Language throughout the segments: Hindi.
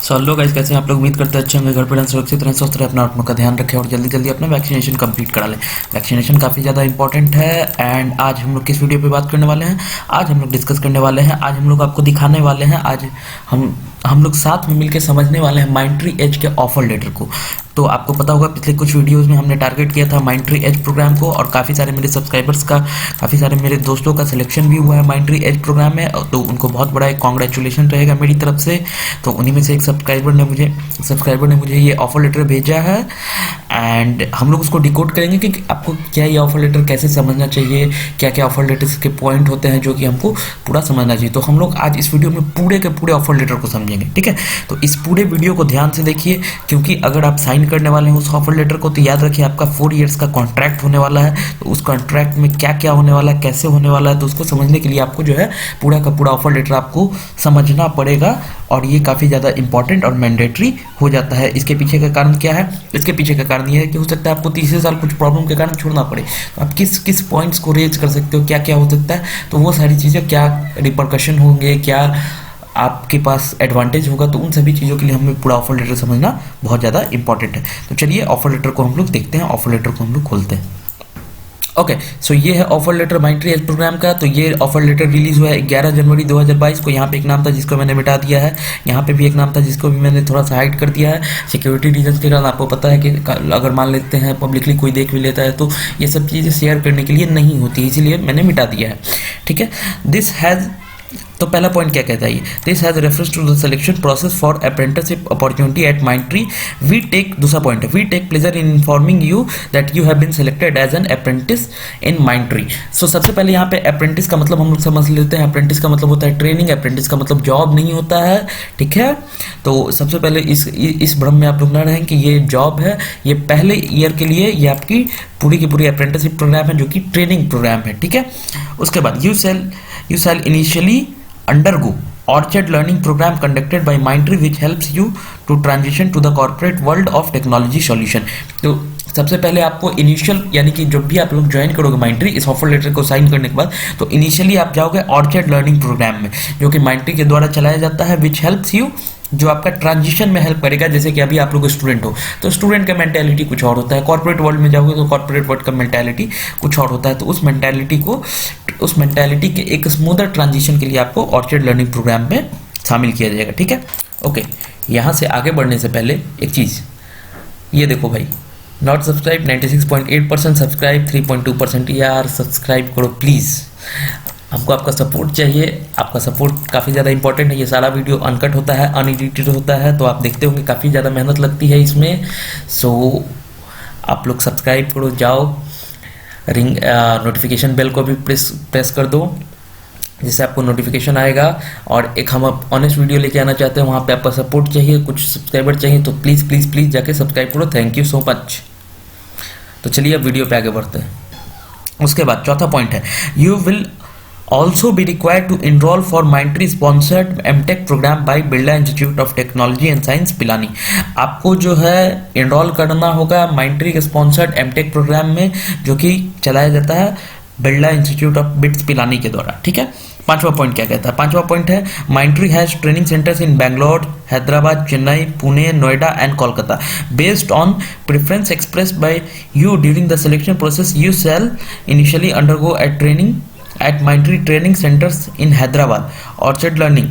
सो हेलो गाइस, कैसे हैं आप लोग। उम्मीद करते हैं अच्छे होंगे, घर पर रहें, सुरक्षित रहें, स्वस्थ रहें, अपना आत्मा का ध्यान रखें और जल्दी जल्दी अपना वैक्सीनेशन कंप्लीट करा लें। वैक्सीनेशन काफ़ी ज़्यादा इंपॉर्टेंट है। एंड आज हम लोग किस वीडियो पे बात करने वाले हैं, आज हम लोग डिस्कस करने वाले हैं, आज हम लोग आपको दिखाने वाले हैं, आज हम लोग साथ में मिलकर समझने वाले हैं माइंडट्री एज के ऑफर लेटर को। तो आपको पता होगा पिछले कुछ वीडियोस में हमने टारगेट किया था माइंडट्री एज प्रोग्राम को, और काफ़ी सारे मेरे सब्सक्राइबर्स का, काफ़ी सारे मेरे दोस्तों का सिलेक्शन भी हुआ है माइंडट्री एज प्रोग्राम में। तो उनको बहुत बड़ा एक कॉन्ग्रेचुलेशन रहेगा मेरी तरफ से। तो उन्हीं में से एक सब्सक्राइबर ने मुझे ये ऑफर लेटर भेजा है, एंड हम लोग उसको डिकोड करेंगे कि आपको क्या ये ऑफर लेटर कैसे समझना चाहिए, क्या क्या ऑफर लेटर्स के पॉइंट होते हैं जो कि हमको पूरा समझना चाहिए। तो हम लोग आज इस वीडियो में पूरे के पूरे ऑफर लेटर को समझेंगे, ठीक है। तो इस पूरे वीडियो को ध्यान से देखिए, क्योंकि अगर आप साइन करने वाले हैं उस ऑफर लेटर को, तो याद रखिए आपका 4 इयर्स का कॉन्ट्रैक्ट होने वाला है। तो उस कॉन्ट्रैक्ट में क्या क्या होने वाला है, कैसे होने वाला है, तो उसको समझने के लिए आपको जो है पूरा का पूरा ऑफर लेटर आपको समझना पड़ेगा, और ये काफ़ी ज़्यादा इंपॉर्टेंट और मैंडेटरी हो जाता है। इसके पीछे का कारण क्या है? इसके पीछे का कारण ये है कि हो सकता है आपको तीसरे साल कुछ प्रॉब्लम के कारण छोड़ना पड़े। तो आप किस किस पॉइंट्स को रेज कर सकते हो, क्या क्या हो सकता है, तो वो सारी चीज़ें, क्या रिपरकशन होंगे, क्या आपके पास एडवांटेज होगा, तो उन सभी चीज़ों के लिए हमें पूरा ऑफर लेटर समझना बहुत ज़्यादा इंपॉर्टेंट है। तो चलिए ऑफर लेटर को हम लोग देखते हैं, ऑफर लेटर को हम लोग खोलते हैं। ओके, सो ये है offer letter Mindtree Edge program का। तो ये ऑफर लेटर रिलीज हुआ है 11 जनवरी 2022 को। यहाँ पे एक नाम था जिसको मैंने मिटा दिया है, यहाँ पे भी एक नाम था जिसको भी मैंने थोड़ा सा हाइड कर दिया है सिक्योरिटी रीजन के कारण। आपको पता है कि अगर मान लेते हैं पब्लिकली कोई देख भी लेता है तो ये सब चीज़ें शेयर करने के लिए नहीं होती, इसीलिए मैंने मिटा दिया है, ठीक है। दिस हैज़, तो पहला पॉइंट क्या कहता है ये, this has reference to the selection process for apprenticeship opportunity at Mindtree. We take, दूसरा पॉइंट है, we take pleasure in informing you that you have been selected as an apprentice in Mindtree. So सबसे पहले यहाँ पे अप्रेंटिस का मतलब हम लोग समझ लेते हैं। अप्रेंटिस का मतलब होता है ट्रेनिंग, अप्रेंटिस का मतलब जॉब नहीं होता है, ठीक है। तो सबसे पहले इस भ्रम में आप लोग ना रहें कि ये जॉब है, ये पहले ईयर के लिए ये आपकी पूरी की पूरी अप्रेंटिसशिप प्रोग्राम है जो कि ट्रेनिंग प्रोग्राम है, ठीक है। उसके बाद you shall initially undergo orchard learning program conducted by Mindtree which helps you to transition to the corporate world of technology solution। तो सबसे पहले आपको इनिशियल, यानी कि जब भी आप लोग ज्वाइन करोगे माइंडट्री इस ऑफर लेटर को साइन करने के बाद, तो इनिशियली आप जाओगे ऑर्चर्ड लर्निंग प्रोग्राम में जो कि माइंडट्री के द्वारा चलाया जाता है, विच हेल्प्स यू, जो आपका ट्रांजिशन में हेल्प करेगा। जैसे कि अभी आप लोग स्टूडेंट हो तो स्टूडेंट का मेंटालिटी कुछ और होता है, कॉर्पोरेट वर्ल्ड में जाओगे तो कॉर्पोरेट वर्ल्ड का मेंटालिटी कुछ और होता है। तो उस मेंटालिटी के एक स्मूदर ट्रांजिशन के लिए आपको ऑर्चर्ड लर्निंग प्रोग्राम में शामिल किया जाएगा, ठीक है। ओके, यहाँ से आगे बढ़ने से पहले एक चीज़, ये देखो भाई, नॉट सब्सक्राइब 96.8%, सब्सक्राइब 3.2%। यार सब्सक्राइब करो प्लीज़, हमको आपका सपोर्ट चाहिए। आपका सपोर्ट काफ़ी ज़्यादा इंपॉर्टेंट है। ये सारा वीडियो अनकट होता है, अनएडिटेड होता है, तो आप देखते होंगे काफ़ी ज़्यादा मेहनत लगती है इसमें। सो आप लोग सब्सक्राइब करो, जाओ रिंग नोटिफिकेशन बेल को भी प्रेस कर दो, जिससे आपको नोटिफिकेशन आएगा। और एक हम ऑनेस्ट वीडियो लेके आना चाहते हैं, वहाँ पे आपका सपोर्ट चाहिए, कुछ सब्सक्राइबर चाहिए, तो प्लीज़ प्लीज़ प्लीज़ जाके सब्सक्राइब करो। Thank you so much. तो चलिए अब वीडियो पे आगे बढ़ते हैं। उसके बाद चौथा पॉइंट है, you will also be required to enroll for Mindtree sponsored MTech program by Birla institute of technology and science Pilani. आपको जो है इनरोल करना होगा Mindtree के स्पॉन्सर्ड MTech प्रोग्राम में जो कि चलाया जाता है Birla institute of bits Pilani के द्वारा, ठीक है। पांचवा पॉइंट क्या कहता है? पांचवा पॉइंट है, Mindtree has training centres in Bangalore, Hyderabad, Chennai, Pune, Noida and Kolkata. Based on preference expressed by you during the selection process, you shall initially undergo A training at Mindtree training centers in Hyderabad, Orchard Learning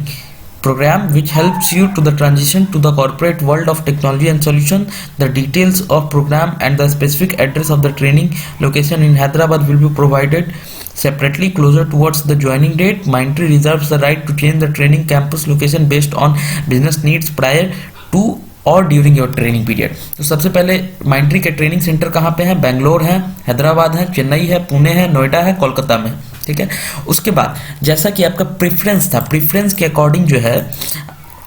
program which helps you to the transition to the corporate world of technology and solution. The details of program and the specific address of the training location in Hyderabad will be provided separately closer towards the joining date. Mindtree reserves the right to change the training campus location based on business needs prior to और ड्यूरिंग योर ट्रेनिंग पीरियड। तो सबसे पहले माइंडट्री के ट्रेनिंग सेंटर कहाँ पे हैं? बेंगलोर है, हैदराबाद है, चेन्नई है, पुणे है, नोएडा है, कोलकाता में, ठीक है। उसके बाद जैसा कि आपका प्रेफरेंस था, प्रेफरेंस के अकॉर्डिंग जो है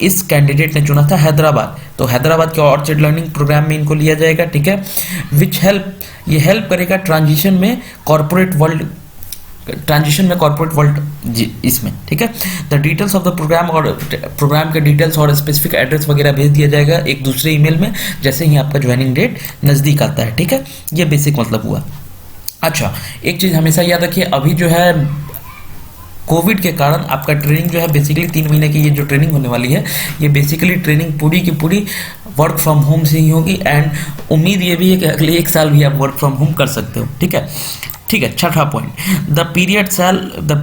इस कैंडिडेट ने चुना था हैदराबाद, तो हैदराबाद के ऑर्चर्ड लर्निंग प्रोग्राम में इनको लिया जाएगा, ठीक है। विच हेल्प, ये हेल्प करेगा ट्रांजिशन में कॉर्पोरेट वर्ल्ड, इसमें, ठीक है। The details of the program, और प्रोग्राम के डिटेल्स और स्पेसिफिक एड्रेस वगैरह भेज दिया जाएगा एक दूसरे ईमेल में जैसे ही आपका ज्वाइनिंग डेट नज़दीक आता है, ठीक है। ये बेसिक मतलब हुआ। अच्छा, एक चीज़ हमेशा याद रखिए, अभी जो है कोविड के कारण आपका ट्रेनिंग जो है बेसिकली 3 महीने की ये जो ट्रेनिंग होने वाली है, ये बेसिकली ट्रेनिंग पूरी की पूरी वर्क फ्रॉम होम से ही होगी। एंड उम्मीद ये भी है कि अगले 1 साल भी आप वर्क फ्रॉम होम कर सकते हो। ठीक है, ठीक है। छठा point, the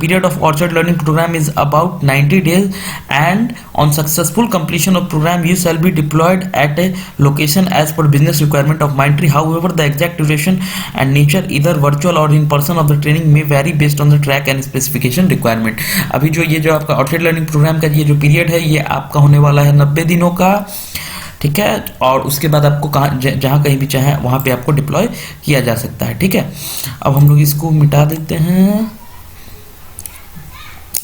period of orchard learning program is about 90 days and on successful completion of program you shall be deployed at a location as per business requirement of Mindtree. However the exact duration and nature either virtual or in person of the training may vary based on the track and specification requirement. अभी जो आपका ऑर्चर्ड लर्निंग प्रोग्राम का ये जो पीरियड है, ये आपका होने वाला है 90 दिनों का। ठीक है, और उसके बाद आपको जहाँ कहीं भी चाहे वहाँ पे आपको डिप्लॉय किया जा सकता है। ठीक है, अब हम लोग इसको मिटा देते हैं।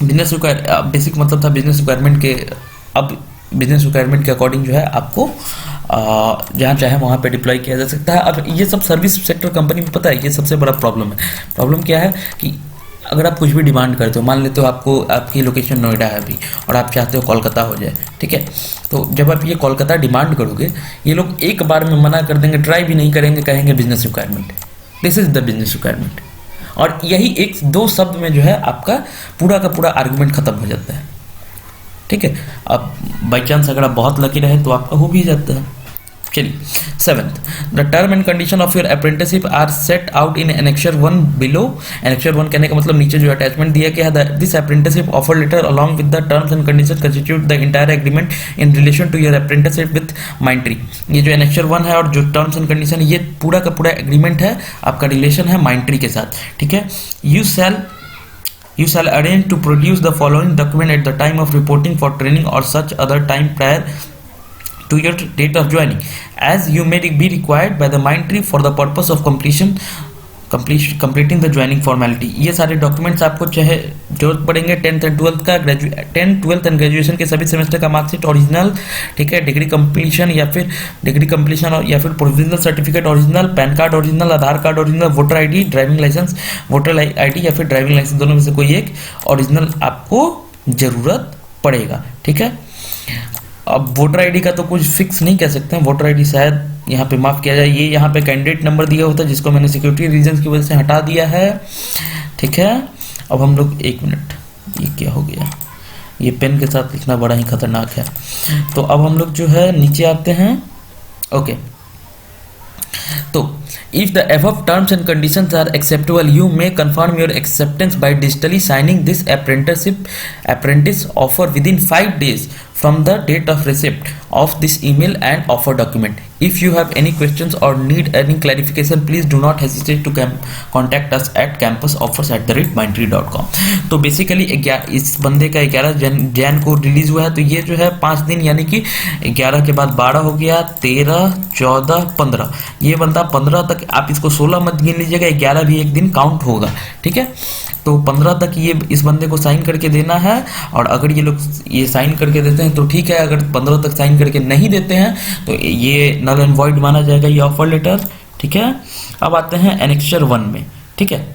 बेसिक मतलब था बिजनेस रिक्वायरमेंट के, अब बिजनेस रिक्वायरमेंट के अकॉर्डिंग जो है आपको जहाँ चाहे वहाँ पे डिप्लॉय किया जा सकता है। अब ये सब सर्विस सेक्टर कंपनी में, पता है ये सबसे बड़ा प्रॉब्लम है। प्रॉब्लम क्या है कि अगर आप कुछ भी डिमांड करते हो, मान लेते हो आपकी लोकेशन नोएडा है अभी और आप चाहते हो कोलकाता हो जाए, ठीक है, तो जब आप ये कोलकाता डिमांड करोगे, ये लोग एक बार में मना कर देंगे, ट्राई भी नहीं करेंगे, कहेंगे business requirement, this is the business requirement. और यही 1-2 शब्द में जो है आपका पूरा का पूरा आर्गुमेंट खत्म हो जाता है। ठीक है, अब बाई चांस अगर आप बहुत लकी रहे तो आपका हो भी जाता है। चलिए, 7th, the term and condition of your apprenticeship are set out in annexure 1 below. Annexure 1 कहने का मतलब नीचे जो अटैचमेंट दिया गया है, this apprenticeship offer letter along with the terms and condition constitute the entire agreement in relation to your apprenticeship with Mindtree. ये जो एनेक्चर 1 है और जो टर्म्स एंड कंडीशन, ये पूरा का पूरा एग्रीमेंट है, आपका रिलेशन है माइंडट्री के साथ। ठीक है, You shall arrange to produce the following document at the time of reporting for training or such other time prior to your date of joining, as you may be required by the Mindtree for the purpose of completing the joining formality। ये सारे डॉक्यूमेंट्स आपको चाहे जरूरत पड़ेंगे 10th एंड 12th का, 10th 12th एंड ग्रेजुएशन के सभी सेमेस्टर का मार्कशीट ओरिजिनल, ठीक है, डिग्री कंप्लीशन या फिर provisional certificate original, pan card original, Aadhaar card original, voter ID, driving licence, voter ID या फिर ड्राइविंग लाइसेंस, दोनों में से कोई एक ओरिजिनल आपको जरूरत पड़ेगा। ठीक है, अब वोटर आईडी का तो कुछ फिक्स नहीं कह सकते हैं, वोटर आईडी शायद यहाँ पे माफ किया जाए, ये यहाँ पे कैंडिडेट नंबर दिया होता है जिसको मैंने सिक्योरिटी रीजंस की वजह से हटा दिया है। ठीक है, अब हम लोग 1 मिनट, ये क्या हो गया, ये पेन के साथ लिखना बड़ा ही खतरनाक है। तो अब हम लोग जो है नीचे आते हैं। ओके, तो if the above terms and conditions are acceptable, you may confirm your acceptance by digitally signing this apprentice offer within 5 days from the date of receipt of this email and offer document. If you have any questions or need any clarification, please do not hesitate to contact us at campusoffers@mindtree.com। तो बेसिकली इस बंदे का 11 जैन को रिलीज हुआ है, तो ये जो है 5 दिन, यानी कि 11 के बाद 12 हो गया, 13, 14, 15, ये बंदा 15 तक, आप इसको 16 मत गिन लीजिएगा, 11 भी एक दिन काउंट होगा। ठीक है, तो 15 तक ये इस बंदे को साइन करके देना है, और अगर ये लोग ये साइन करके देते हैं तो ठीक है, अगर 15 तक साइन करके नहीं देते हैं तो ये नल एंड वॉइड माना जाएगा ये ऑफर लेटर। ठीक है, अब आते हैं एनेक्चर 1 में। ठीक है,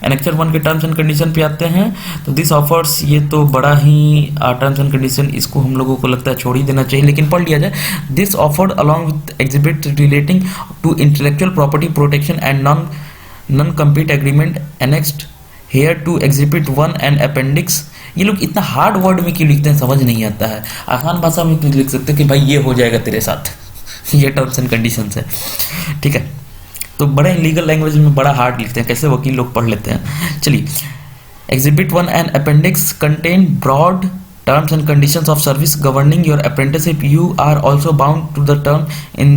एनेक्चर 1 के टर्म्स एंड कंडीशन पे आते हैं। तो दिस ऑफर्स, ये तो बड़ा ही टर्म्स एंड कंडीशन, इसको हम लोगों को लगता है छोड़ ही देना चाहिए, लेकिन पढ़ लिया जाए। This offered along with exhibit relating to intellectual property protection and non compete agreement annexed hereto exhibit 1 and appendix. ये लोग इतना हार्ड वर्ड में क्यों लिखते हैं समझ नहीं आता है, आसान भाषा में लिख सकते हैं कि भाई ये हो जाएगा तेरे साथ ये टर्म्स एंड कंडीशंस है। ठीक है, तो बड़े लीगल लैंग्वेज में बड़ा हार्ड लिखते हैं, कैसे वकील लोग पढ़ लेते हैं। चलिए, exhibit 1 and appendix contain broad terms and conditions of service governing your apprenticeship. You are also bound to the term in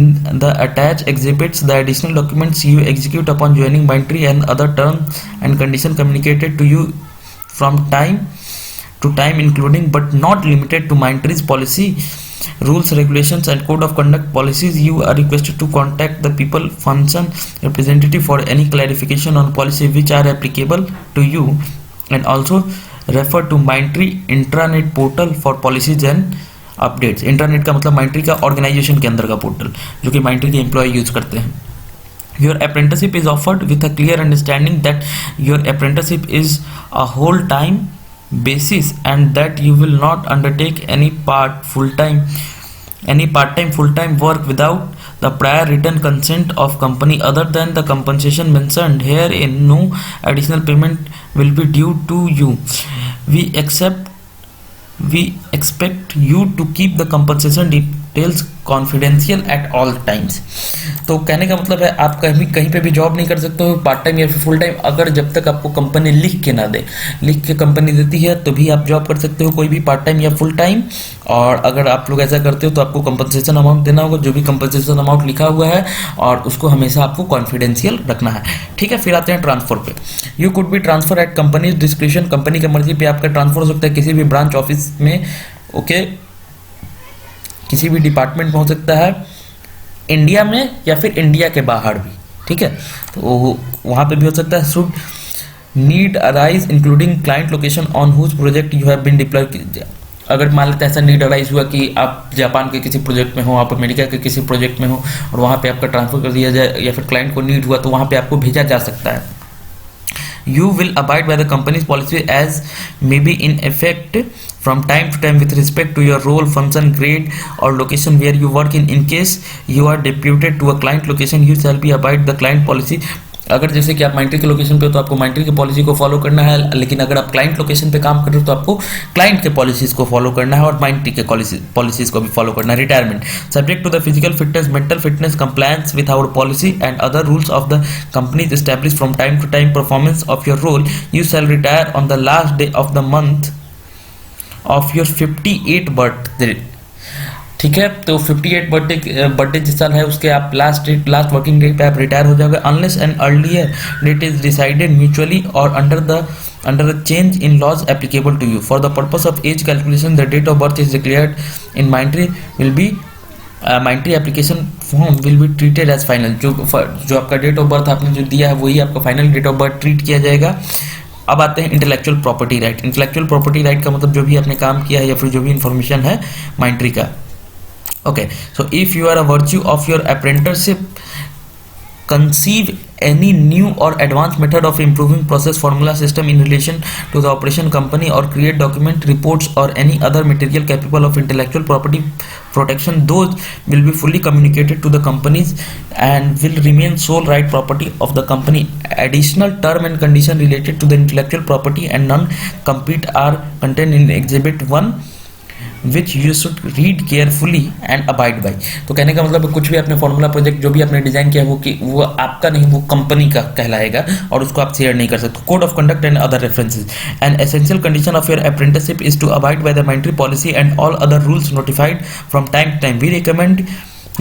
the attached exhibits. The additional documents you execute upon joining Mindtree and other terms and conditions communicated to you from time to time, including but not limited to Mindtree's policy, rules, regulations and code of conduct policies. You are requested to contact the people function representative for any clarification on policy which are applicable to you, and also refer to Mindtree intranet portal for policies and updates. Intranet का मतलब Mindtree का ऑर्गेनाइजेशन के अंदर का पोर्टल, जो कि Mindtree के एम्प्लॉय यूज करते हैं। Your apprenticeship is offered with a clear understanding that your apprenticeship is a whole time basis and that you will not undertake any part-time full-time work without the prior written consent of company other than the compensation mentioned herein. No additional payment will be due to you. We expect you to keep the compensation details confidential at all times. तो कहने का मतलब है आप कहीं पे भी जॉब नहीं कर सकते हो, पार्ट टाइम या फिर फुल टाइम, अगर जब तक आपको कंपनी लिख के ना दे। लिख के कंपनी देती है तो भी आप जॉब कर सकते हो, कोई भी पार्ट टाइम या फुल टाइम। और अगर आप लोग ऐसा करते हो तो आपको कंपनसेशन अमाउंट देना होगा, जो भी कंपनसेशन अमाउंट लिखा हुआ है, और उसको हमेशा आपको कॉन्फिडेंशियल रखना है। ठीक है, फिर आते हैं ट्रांसफर पे। You could be transfer at companies description, company की मर्जी पे आपका ट्रांसफर हो सकता है किसी भी ब्रांच ऑफिस में। ओके, किसी भी डिपार्टमेंट में हो सकता है, इंडिया में या फिर इंडिया के बाहर भी। ठीक है, तो वहाँ पे भी हो सकता है। Should need arise including client location on whose project you have been deployed. अगर मान लेते हैं ऐसा नीड अराइज हुआ कि आप जापान के किसी प्रोजेक्ट में हो, आप अमेरिका के किसी प्रोजेक्ट में हो, और वहाँ पे आपका ट्रांसफर कर दिया जाए, या फिर क्लाइंट को नीड हुआ तो वहाँ पे आपको भेजा जा सकता है। You will abide by the company's policy as may be in effect from time to time with respect to your role, function, grade or location where you work in case you are deputed to a client location, you shall be abide the client policy। अगर जैसे कि आप माइंट्री के लोकेशन पे हो तो आपको माइंट्री की पॉलिसी को फॉलो करना है, लेकिन अगर आप क्लाइंट लोकेशन पे काम कर रहे हो तो आपको क्लाइंट के पॉलिसीज को फॉलो करना है और माइंट्री के पॉलिसीज को भी फॉलो करना है। Retirement subject to the physical fitness, mental fitness, compliance with our policy and other rules of the companies establish from time to time performance of your role, you shall retire on the last day of the month of your 58 birthday. ठीक है, तो 58 बर्थडे जिस साल है उसके आप लास्ट वर्किंग डे पे आप रिटायर हो जाओगे, unless an earlier date is decided mutually और under the change in laws applicable to you. For the purpose of age calculation the date of birth is declared in Mindtree will be Mindtree application form will be treated as final. जो आपका डेट ऑफ बर्थ आपने जो दिया है वही आपका final date of birth treat किया जाएगा। अब आते हैं intellectual property right. Intellectual property right का मतलब जो भी आपने काम किया है या फिर जो भी इंफॉर्मेशन है माइंट्री का। Okay, so if you are a virtue of your apprenticeship, conceive any new or advanced method of improving process, formula, system in relation to the operation company, or create document, reports or any other material capable of intellectual property protection, those will be fully communicated to the companies and will remain sole right property of the company. Additional term and condition related to the intellectual property and non-compete are contained in Exhibit 1 which you should read carefully and abide by। तो कहने का मतलब कुछ भी आपने फॉर्मूला प्रोजेक्ट जो भी आपने डिजाइन किया वो आपका नहीं, वो कंपनी का कहलाएगा और उसको आप शेयर नहीं कर सकते। Code of conduct and other references. An essential condition of your apprenticeship is to abide by the Mindtree policy and all other rules notified from time to time. We recommend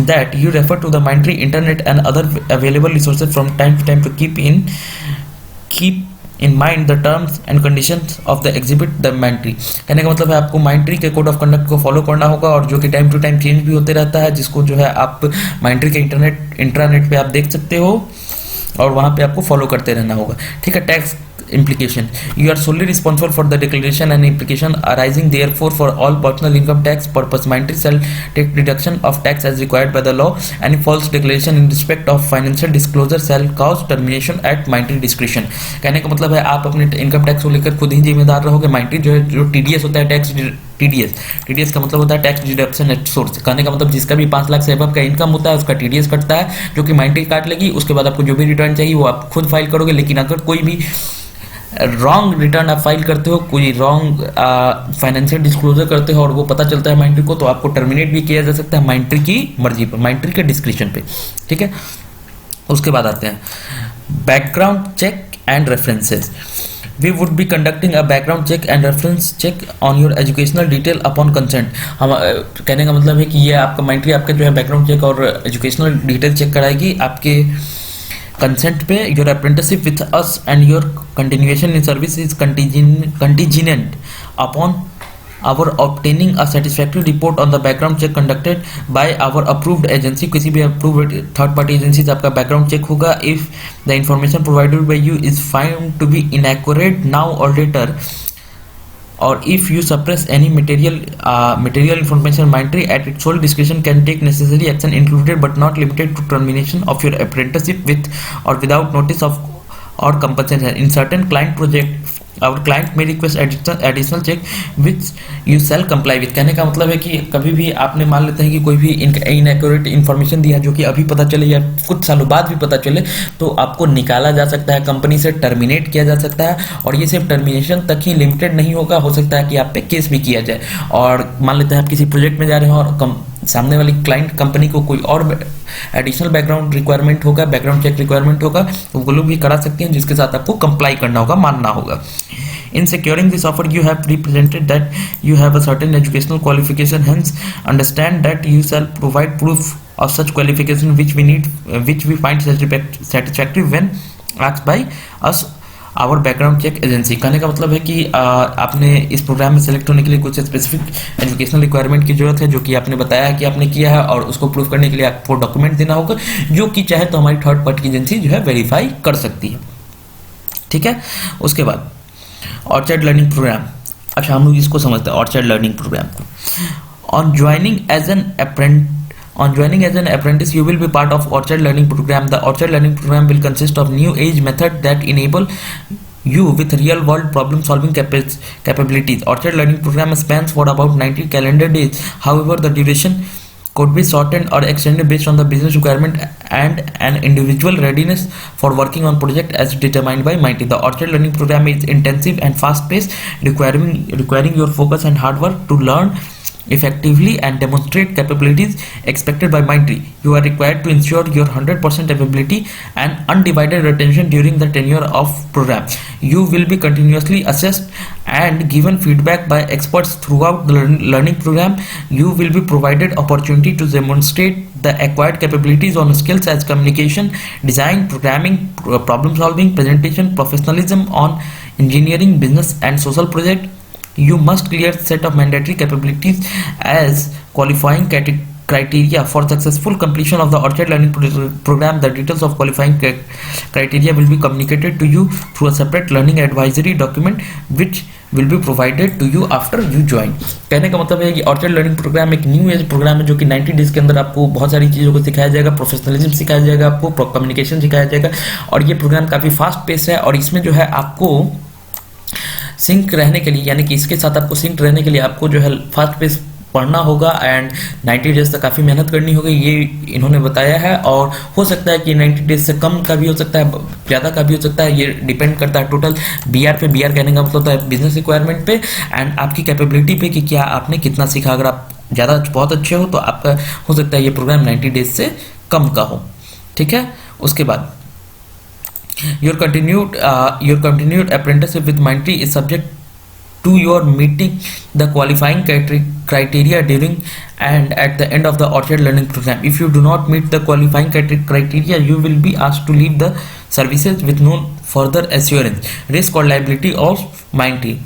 that you refer to the Mindtree internet and other available resources from time to time to keep in mind the terms and conditions of the exhibit the Mindtree। कहने का मतलब है आपको Mindtree के कोड ऑफ कंडक्ट को फॉलो करना होगा और जो कि टाइम टू टाइम चेंज भी होते रहता है, जिसको जो है आप Mindtree के इंट्रानेट पे आप देख सकते हो और वहाँ पे आपको फॉलो करते रहना होगा। ठीक है, tax implication, you are solely responsible for the declaration and implication arising therefore for all personal income tax purpose. Mindtree shall take deduction of tax as required by the law. Any false declaration in respect of financial disclosure shall cause termination at Mindtree discretion। कहने का मतलब है आप अपने इनकम टैक्स को लेकर खुद ही जिम्मेदार रहोगे। Mindtree जो TDS होता है, टैक्स TDS का मतलब होता है टैक्स डिडक्शन एट सोर्स। कहने का मतलब जिसका भी 5 लाख से अबव का इनकम होता है उसका TDS कटता है, जो कि Mindtree काट लेगी। उसके बाद आपको जो भी रिटर्न चाहिए वो आप खुद फाइल करोगे। लेकिन अगर कोई भी रॉन्ग रिटर्न आप फाइल करते हो, कोई रॉन्ग फाइनेंशियल डिस्क्लोजर करते हो और वो पता चलता है Mindtree को, तो आपको टर्मिनेट भी किया जा सकता है Mindtree की मर्जी पर, Mindtree के डिस्क्रिप्शन पे। ठीक है, उसके बाद आते हैं background check and references. We would be conducting a background check and reference check on your educational detail upon consent। हम कहने का मतलब है कि ये आपका Mindtree आपका जो है बैकग्राउंड चेक और एजुकेशनल डिटेल चेक कराएगी आपके कंसेंट पे। Your apprenticeship with us and your continuation in service is contingent upon our obtaining a satisfactory report on the background check conducted by our approved agency। किसी भी approved third party agency से आपका background check होगा। if the information provided by you is found to be inaccurate now or later, or if you suppress any material information, Mindtree at its sole discretion can take necessary action included but not limited to termination of your apprenticeship with or without notice of or compensation in certain client project our client में request additional check which you shall comply with. कहने का मतलब है कि कभी भी आपने मान लेते हैं कि कोई भी इनएक्यूरेट इन्फॉर्मेशन दिया जो कि अभी पता चले या कुछ सालों बाद भी पता चले, तो आपको निकाला जा सकता है, कंपनी से टर्मिनेट किया जा सकता है। और ये सिर्फ टर्मिनेशन तक ही लिमिटेड नहीं होगा, हो सकता है कि आप पे केस भी किया जाए। और मान लेते हैं आप किसी प्रोजेक्ट में जा रहे हो और सामने वाली क्लाइंट कंपनी को कोई और एडिशनल बैकग्राउंड रिक्वायरमेंट होगा, बैकग्राउंड चेक रिक्वायरमेंट होगा, तो वो लोग भी करा सकते हैं, जिसके साथ आपको कंप्लाई करना होगा, मानना होगा। In securing this offer, you have represented that you have a certain educational qualification. Hence, understand that you shall provide proof of such qualification which we find satisfactory when asked by us our background check agency. कहने का मतलब है कि आपने इस प्रोग्राम में सेलेक्ट होने के लिए कुछ स्पेसिफिक एजुकेशनल रिक्वायरमेंट की जरूरत है, जो कि आपने बताया है कि आपने किया है, और उसको प्रूव करने के लिए आपको डॉक्यूमेंट देना होगा, जो कि चाहे तो हमारी थर्ड पार्टी एजेंसी जो है वेरीफाई कर सकती है। ठीक है, उसके बाद ऑर्चर्ड लर्निंग प्रोग्राम। अच्छा, हम लोग इसको समझते हैं ऑर्चर्ड लर्निंग प्रोग्राम को। On joining as an apprentice, you will be part of Orchard Learning Program. The Orchard Learning Program will consist of new age method that enable you with real world problem solving capabilities. Orchard Learning Program spans for about 90 calendar days. However, the duration could be shortened or extended based on the business requirement and an individual readiness for working on project as determined by Mindtree. The Orchard Learning Program is intensive and fast paced, requiring your focus and hard work to learn effectively and demonstrate capabilities expected by Mindtree. You are required to ensure your 100% availability and undivided attention during the tenure of program. You will be continuously assessed and given feedback by experts throughout the learning program. You will be provided opportunity to demonstrate the acquired capabilities on skills as communication, design, programming, problem solving, presentation, professionalism on engineering, business and social project. You must clear set of mandatory capabilities as qualifying criteria for successful completion of the Orchard Learning Program. The details of qualifying criteria will be communicated to you through a separate learning advisory document which will be provided to you after you join. कहने का मतलब है कि ऑर्चर्ड लर्निंग प्रोग्राम एक न्यू एज प्रोग्राम है, जो कि 90 डेज के अंदर आपको बहुत सारी चीज़ों को सिखाया जाएगा, प्रोफेशनलिज्म सिखाया जाएगा, आपको कम्युनिकेशन सिखाया जाएगा। और ये प्रोग्राम काफ़ी फास्ट पेस है, और इसमें जो है आपको सिंक रहने के लिए, यानी कि इसके साथ आपको सिंक रहने के लिए आपको जो है फास्ट पेस पढ़ना होगा एंड 90 डेज तक काफ़ी मेहनत करनी होगी, ये इन्होंने बताया है। और हो सकता है कि 90 डेज से कम का भी हो सकता है, ज़्यादा का भी हो सकता है, ये डिपेंड करता है टोटल BR पे। BR कहने का मतलब होता है बिजनेस रिक्वायरमेंट पे एंड आपकी कैपेबिलिटी पे कि क्या आपने कितना सीखा। अगर आप ज़्यादा बहुत अच्छे हो तो आपका हो सकता है ये प्रोग्राम 90 डेज से कम का हो। ठीक है, उसके बाद your continued apprenticeship with Mindtree is subject to your meeting the qualifying criteria during and at the end of the Orchard Learning Program. If you do not meet the qualifying criteria, you will be asked to leave the services with no further assurance, risk or liability of Mindtree.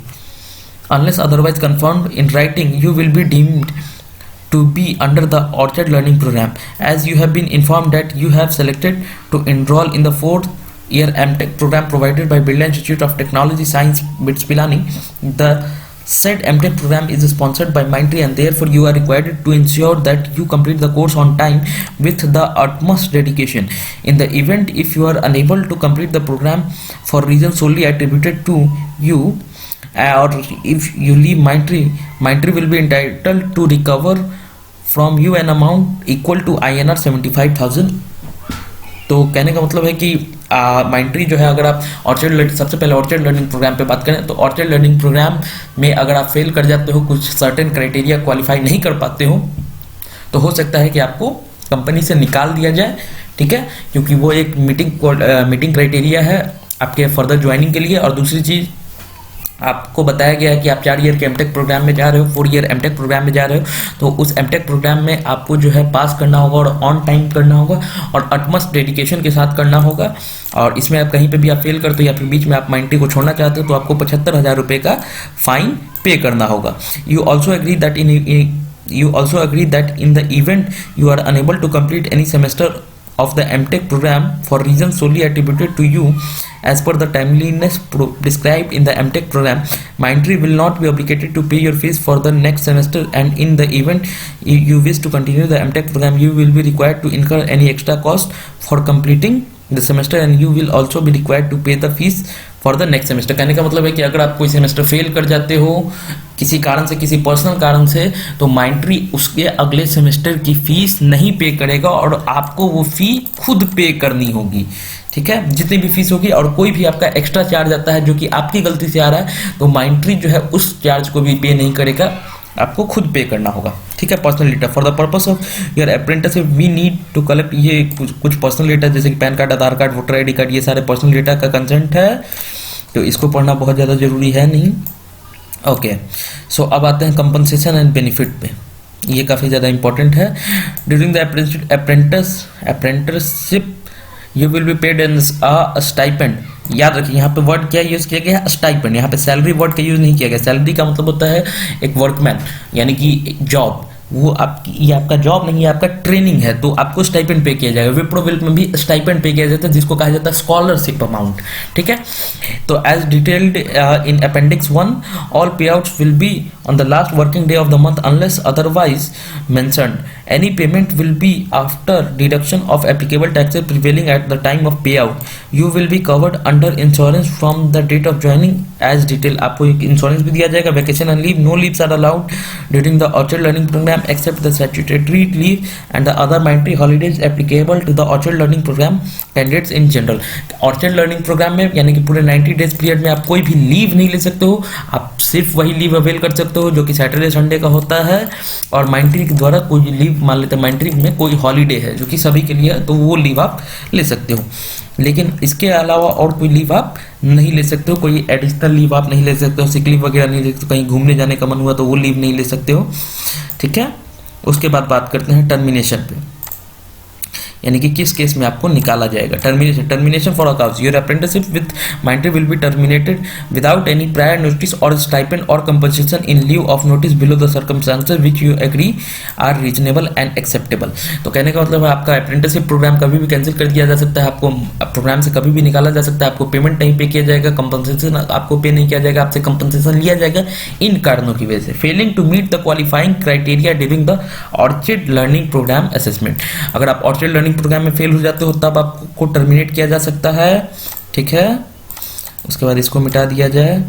Unless otherwise confirmed in writing, you will be deemed to be under the Orchard Learning Program. As you have been informed that you have selected to enroll in the 4th year MTech program provided by Birla Institute of Technology Science, BITS Pilani. The said MTech program is sponsored by Mindtree, and therefore you are required to ensure that you complete the course on time with the utmost dedication. In the event if you are unable to complete the program for reasons solely attributed to you, or if you leave Mindtree will be entitled to recover from you an amount equal to INR 75,000. तो कहने का मतलब है कि Mindtree जो है, अगर आप सबसे पहले ऑर्चर्ड लर्निंग प्रोग्राम पे बात करें तो ऑर्चर्ड लर्निंग प्रोग्राम में अगर आप फेल कर जाते हो, कुछ सर्टेन क्राइटेरिया क्वालिफाई नहीं कर पाते हो, तो हो सकता है कि आपको कंपनी से निकाल दिया जाए। ठीक है, क्योंकि वो एक मीटिंग क्राइटेरिया है आपके फर्दर ज्वाइनिंग के लिए। और दूसरी चीज़ आपको बताया गया है कि आप 4 ईयर के एमटेक प्रोग्राम में जा रहे हो, 4 ईयर एमटेक प्रोग्राम में जा रहे हो, तो उस एमटेक प्रोग्राम में आपको जो है पास करना होगा और ऑन टाइम करना होगा और अटमस्ट डेडिकेशन के साथ करना होगा। और इसमें आप कहीं पे भी आप फेल करते हो या फिर बीच में आप Mindtree को छोड़ना चाहते हो तो आपको 75,000 रुपये का फाइन पे करना होगा। You also agree that in the event you are unable to complete any semester of the MTech program for reasons solely attributed to you as per the timeliness described in the MTech program, Mindtree will not be obligated to pay your fees for the next semester, and in the event you wish to continue the MTech program, you will be required to incur any extra cost for completing the semester, and you will also be required to pay the fees for the next semester. कहने का मतलब है कि अगर आप कोई सेमेस्टर फेल कर जाते हो किसी कारण से, किसी पर्सनल कारण से, तो माइंट्री उसके अगले सेमेस्टर की फीस नहीं पे करेगा और आपको वो फी खुद पे करनी होगी। ठीक है, जितनी भी फीस होगी, और कोई भी आपका एक्स्ट्रा चार्ज आता है जो कि आपकी गलती से आ रहा है, तो माइंट्री जो है उस चार्ज को भी पे नहीं करेगा, आपको खुद पे करना होगा। ठीक है, personal data for the purpose of your apprenticeship we need to collect, ये कुछ पर्सनल डेटा जैसे कि PAN card, Aadhaar card, voter ID card, ये सारे पर्सनल डेटा का कंसेंट है, तो इसको पढ़ना बहुत ज़्यादा जरूरी है नहीं। ओके, सो अब आते हैं कंपनसेशन एंड बेनिफिट पे, ये काफ़ी ज़्यादा इंपॉर्टेंट है। During the apprenticeship you will be paid in a stipend. याद रखिए यहाँ पे वर्ड क्या यूज किया गया है, स्टाइपेंड। यहाँ पे सैलरी वर्ड का यूज नहीं किया गया। सैलरी का मतलब होता है एक वर्कमैन, यानी कि जॉब, वो आपकी, ये आपका जॉब नहीं है, आपका ट्रेनिंग है, तो आपको स्टाइपेंड पे किया जाएगा। विप्रो विल में भी स्टाइपेंड पे किया जाता है, जिसको कहा जाता है स्कॉलरशिप अमाउंट। ठीक है, तो as detailed in appendix 1 all payouts will be on the last working day of the month unless otherwise mentioned. Any payment will be after deduction of applicable taxes prevailing at the time of payout. You will be covered under insurance from the date of joining as detailed. आपको एक इंश्योरेंस भी दिया जाएगा। Vacation and leave, no leaves are allowed during the Orchard Learning Program except the statutory leave and the other mandatory holidays applicable to the Orchard Learning Program candidates in general. Orchard Learning Program में यानी कि पूरे 90 डेज पीरियड में आप कोई भी लीव नहीं ले सकते हो, आप सिर्फ वही लीव अवेल कर सकते हो जो कि सैटरडे संडे का होता है। और माइंट्री के द्वारा कोई लीव, मान लेते हैं माइंट्री में कोई हॉलीडे है जो कि सभी के लिए है, तो वो लीव आप ले सकते हो। लेकिन इसके अलावा और कोई लीव आप नहीं ले सकते हो, कोई एडिशनल लीव आप नहीं ले सकते हो, सिक लीव वगैरह नहीं ले सकते हो, कहीं घूमने जाने का मन हुआ तो वो लीव नहीं ले सकते हो। ठीक है, उसके बाद बात करते हैं टर्मिनेशन पे, यानी कि किस केस में आपको निकाला जाएगा। Termination for a cause, your apprenticeship with Mindtree will be terminated without any prior notice और स्टाइपेंड और compensation in lieu of notice below the circumstances which you agree are reasonable and acceptable. तो कहने का मतलब है आपका अप्रेंटिसशिप प्रोग्राम कभी भी कैंसिल कर दिया जा सकता है, आपको प्रोग्राम से कभी भी निकाला जा सकता है, आपको पेमेंट नहीं पे किया जाएगा, कंपनसेशन आपको पे नहीं किया जाएगा, आपसे कंपनसेशन लिया जाएगा इन कारणों की वजह से। Failing to meet the qualifying criteria during the Orchid learning program assessment. अगर आप ऑर्चिड लर्निंग प्रोग्राम में फेल हो जाते हो तब आपको टर्मिनेट किया जा सकता है। ठीक है, उसके बाद इसको मिटा दिया जाए।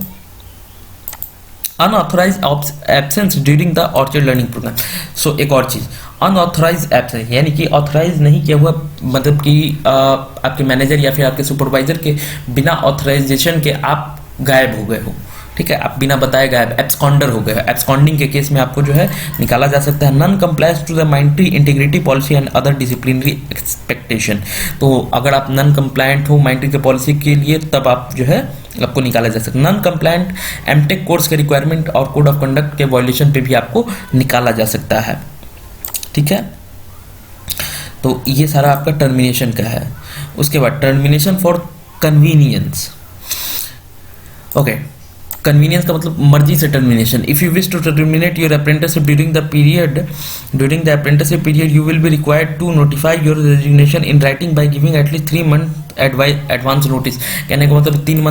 Unauthorised absence during the orchard learning programme. So एक और चीज, अनऑथराइज्ड एब्सेंस यानी कि ऑथराइज नहीं किया हुआ, मतलब कि आपके मैनेजर या फिर आपके सुपरवाइजर के बिना ऑथराइजेशन के आप गायब हो गए हो। ठीक है, आप बिना बताए गायब, एब्सकॉन्डर हो गए। एब्सकॉन्डिंग के केस में आपको जो है निकाला जा सकता है। Non compliance to the Mindtree integrity policy and other disciplinary expectation. तो अगर आप नॉन कंप्लायंट हो माइंट्री के पॉलिसी के लिए तब आप जो है आपको निकाला जा सकता है। नॉन कंप्लायंट एमटेक कोर्स के रिक्वायरमेंट और कोड ऑफ कंडक्ट के वायलेशन पे भी आपको निकाला जा सकता है। ठीक है, तो ये सारा आपका टर्मिनेशन का है। उसके बाद termination for convenience. Okay, convenience का मतलब मर्जी से termination. If you wish to terminate your apprenticeship during the apprenticeship period you will be required to notify your resignation in writing by giving at least 3 month advance notice. कहने का मतलब 3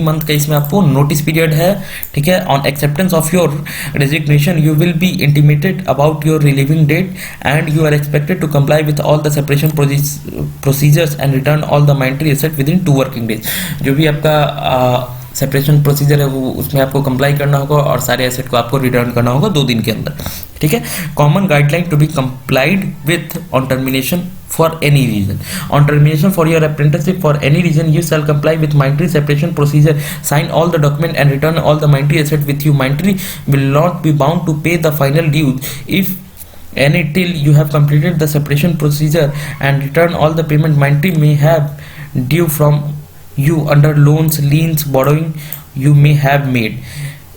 मंथ का इसमें आपको नोटिस पीरियड है। ठीक है, on acceptance of your resignation you will be intimated about your relieving date and you are expected to comply with all the separation procedures and return all the Mindtree asset with in 2 working days. जो भी आपका सेपरेशन प्रोसीजर है वो उसमें आपको कंप्लाई करना होगा और सारे एसेट को आपको रिटर्न करना होगा 2 दिन के अंदर। ठीक है, common guideline to be complied with on termination for any reason. On termination for your apprenticeship for any reason you shall comply with Mindtree separation procedure, sign all the document and return all the Mindtree asset with you. Mindtree will not be bound to pay the final dues if any till you have completed the separation procedure and return all the payment Mindtree may have due from you under loans, liens, borrowing you may have made.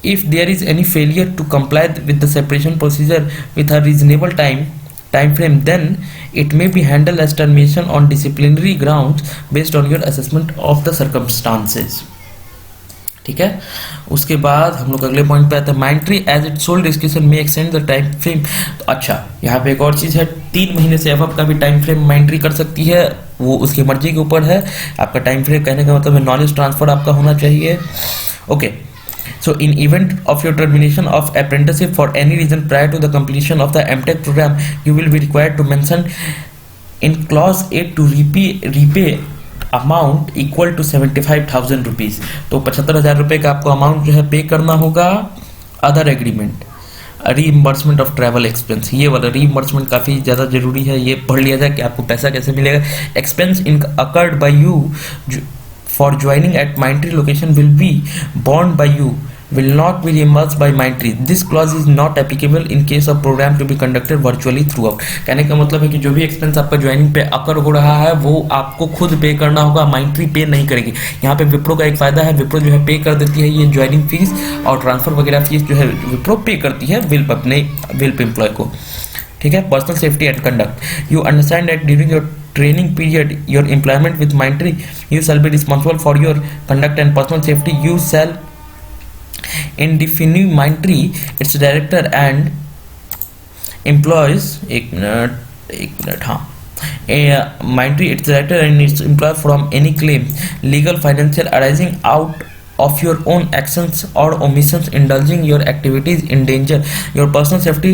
If there is any failure to comply with the separation procedure with a reasonable time frame, then it may be handled as termination on disciplinary grounds based on your assessment of the circumstances. ठीक है, उसके बाद हम लोग अगले पॉइंट पे आते हैं। Mindtree as it sole description में एक्सटेंड द टाइम फ्रेम। तो अच्छा, यहाँ पे एक और चीज है, 3 महीने से अब का भी टाइम फ्रेम माइंट्री कर सकती है, वो उसकी मर्जी के ऊपर है। आपका टाइम फ्रेम कहने का मतलब है नॉलेज ट्रांसफर आपका होना चाहिए। Okay, so in event of your termination of apprenticeship for any reason prior to the completion of the MTech program you will be required to mention in clause 8 to repay amount equal to 75,000 rupees. तो 75,000 रुपये का आपको अमाउंट जो है पे करना होगा। Other agreement, reimbursement of travel expense, ये वाला रीइंबर्समेंट काफ़ी ज़्यादा जरूरी है, ये पढ़ लिया जाए कि आपको पैसा कैसे मिलेगा। Expense incurred by you for joining at military location will be borne by you, will not be reimbursed by Mindtree. This clause is not applicable in case of program to be conducted virtually throughout. कहने का मतलब है कि जो भी एक्सपेंस आपका ज्वाइनिंग पे अकर हो रहा है वो आपको खुद पे करना होगा, Mindtree पे नहीं करेगी। यहाँ पे विप्रो का एक फायदा है, विप्रो जो है पे कर देती है ये ज्वाइनिंग फीस और ट्रांसफर वगैरह फीस जो है विप्रो पे करती है अपने विल्प एम्प्लॉय को। ठीक है। Personal safety and conduct, you understand that during your training period your employment with Mindtree you shall be responsible for your conduct and personal safety. You shall indefinitive Mindtree its director and employees एक मिनट हाँ Mindtree its director and its employee from any claim legal financial arising out of your own actions or omissions indulging your activities endanger your personal safety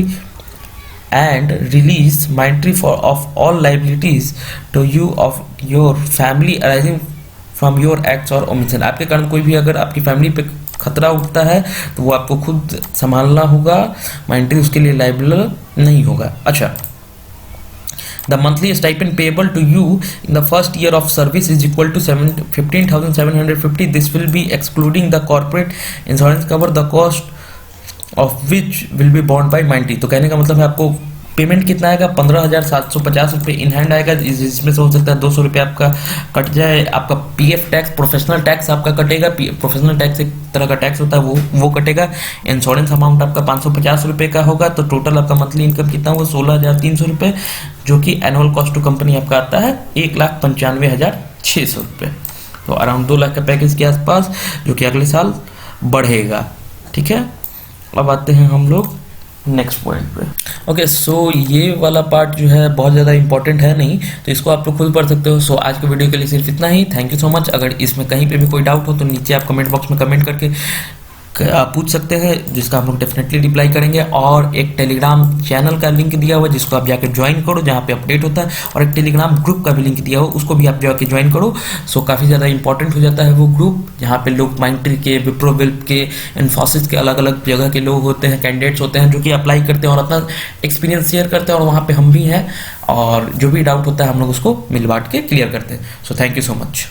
and release Mindtree of all liabilities to you of your family arising from your acts or omission. आपके कारण कोई भी अगर आपकी फैमिली पे खतरा उठता है तो वो आपको खुद संभालना होगा, Mindtree उसके लिए लाइबल नहीं होगा। अच्छा, the monthly stipend payable to you in the first year of service is equal to 15,750. This will be excluding the corporate insurance cover, the cost of which will be borne by Mindtree. तो कहने का मतलब है आपको पेमेंट कितना आएगा, 15,750 रुपये इन हैंड आएगा, इसमें से हो सकता है 200 रुपये आपका कट जाए। आपका पीएफ टैक्स, प्रोफेशनल टैक्स आपका कटेगा, प्रोफेशनल टैक्स एक तरह का टैक्स होता है वो कटेगा। इंश्योरेंस अमाउंट आपका 550 रुपये का होगा। तो टोटल आपका मंथली इनकम कितना हुआ, 16,300 रुपये, जो कि एनुअल कॉस्ट टू कंपनी आपका आता है 1,95,600 रुपये। तो अराउंड 2 लाख का पैकेज के आसपास, जो कि अगले साल बढ़ेगा। ठीक है। अब आते हैं हम लोग नेक्स्ट पॉइंट पे। ओके, सो ये वाला पार्ट जो है बहुत ज़्यादा इंपॉर्टेंट है नहीं, तो इसको आप लोग खुद पढ़ सकते हो। सो आज के वीडियो के लिए सिर्फ इतना ही। Thank you so much. अगर इसमें कहीं पे भी कोई डाउट हो तो नीचे आप कमेंट बॉक्स में कमेंट करके पूछ सकते हैं, जिसका हम लोग डेफिनेटली रिप्लाई करेंगे। और एक टेलीग्राम चैनल का लिंक दिया हुआ है जिसको आप जाकर ज्वाइन करो, जहाँ पे अपडेट होता है, और एक टेलीग्राम ग्रुप का भी लिंक दिया हुआ, उसको भी आप जाके ज्वाइन करो। सो काफ़ी ज़्यादा इंपॉर्टेंट हो जाता है वो ग्रुप, जहाँ पे लोग Mindtree के, विप्रो विल्प के, इन्फोसिस के अलग अलग जगह के लोग होते हैं, कैंडिडेट्स होते हैं जो कि अप्लाई करते हैं और अपना एक्सपीरियंस शेयर करते हैं, और वहाँ पर हम भी हैं, और जो भी डाउट होता है हम लोग उसको मिल बांट के क्लियर करते हैं। So thank you so much.